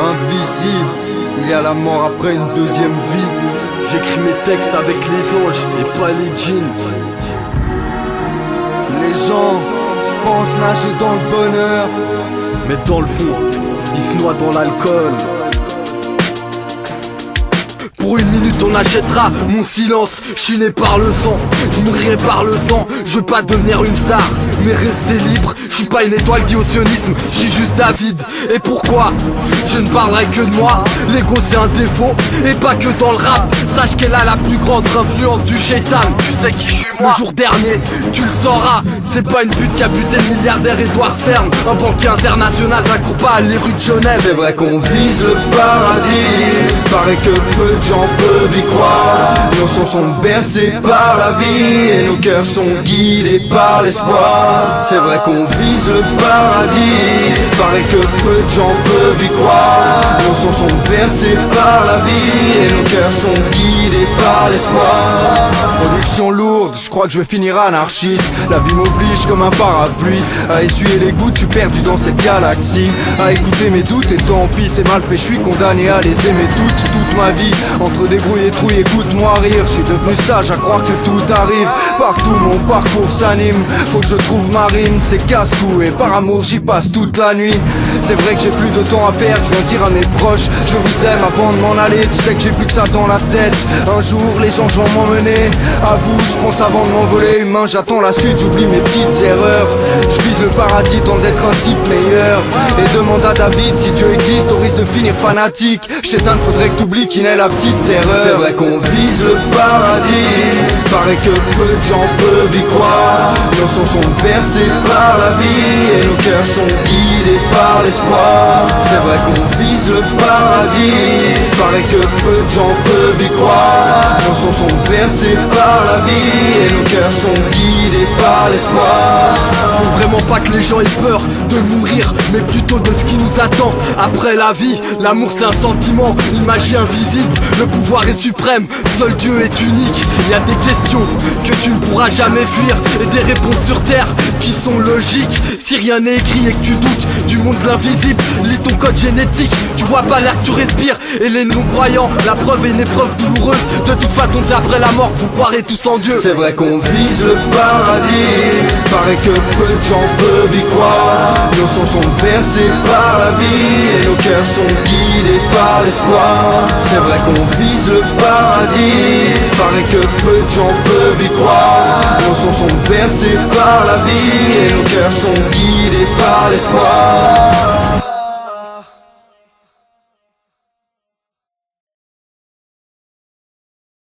invisible. Il y a la mort après une deuxième vie. J'écris mes textes avec les anges et pas les djinns. Les gens pensent nager dans le bonheur, mais dans le fond, ils se noient dans l'alcool. Pour une minute on achètera mon silence. Je suis né par le sang, je mourrai par le sang. Je veux pas devenir une star, mais rester libre. Je suis pas une étoile dit au sionisme, je suis juste David. Et pourquoi je ne parlerai que de moi? L'ego c'est un défaut, et pas que dans le rap. Sache qu'elle a la plus grande influence du shaitan. Tu sais qui je suis moi. Le jour dernier, tu le sauras. C'est pas une pute qui a buté le milliardaire Edouard Stern. Un banquier international, ça court pas à les rues de Genève. C'est vrai qu'on vise le paradis, paraît que peu de gens peuvent y croire. Nos sons sont bercés par la vie et nos cœurs sont guidés par l'espoir. C'est vrai qu'on vise le paradis, paraît que peu de gens peuvent y croire. Nos sons sont bercés par la vie et nos cœurs sont guidés par l'espoir. Production lourde, je crois que je vais finir anarchiste. La vie m'oblige comme un parapluie à essuyer les gouttes, je suis perdu dans cette galaxie. À écouter mes doutes et tant pis, c'est mal fait, je suis condamné à les aimer toute ma vie. Entre débrouille et trouille, écoute-moi rire. Je suis devenu sage à croire que tout arrive. Partout mon parcours s'anime, faut que je trouve ma rime. C'est casse-cou et par amour j'y passe toute la nuit. C'est vrai que j'ai plus de temps à perdre, je viens dire à mes proches je vous aime avant de m'en aller. Tu sais que j'ai plus que ça dans la tête. Un jour les anges vont m'emmener. À vous je pense avant de m'envoler. Humain j'attends la suite, j'oublie mes petites erreurs. Je vise le paradis, tente d'être un type meilleur. Et demande à David si Dieu existe, au risque de finir fanatique. Chétan, faudrait que t'oublies qu'il n'est la petite terreur. C'est vrai qu'on vise le paradis, paraît que peu de gens peuvent y croire. Nos sons sont bercés par la vie et nos cœurs sont guidés par l'espoir. C'est vrai qu'on vise le paradis, paraît que peu de gens peuvent y croire. Nos sons sont bercés par la vie et nos cœurs sont guidés par l'espoir. Faut vraiment pas que les gens aient peur de mourir, mais plutôt de ce qui nous attend après la vie. L'amour c'est un sentiment, une magie invisible. Le pouvoir est suprême, seul Dieu est unique. Il y a des questions que tu ne pourras jamais fuir et des réponses sur terre qui sont logiques. Si rien n'est écrit et que tu doutes du monde de l'invisible, lis ton code génétique. Tu vois pas l'air que tu respires et les non-croyants, la preuve est une épreuve douloureuse. De toute façon c'est après la mort que vous croirez tous en Dieu. C'est vrai qu'on vise le paradis, paraît que peu de gens peuvent y croire. Nos sons sont bercés par la vie et nos cœurs sont guidés par l'espoir. C'est vrai qu'on vise le paradis, paraît que peu de gens peuvent y croire. Nos sons sont bercés par la vie et nos cœurs sont guidés par l'espoir.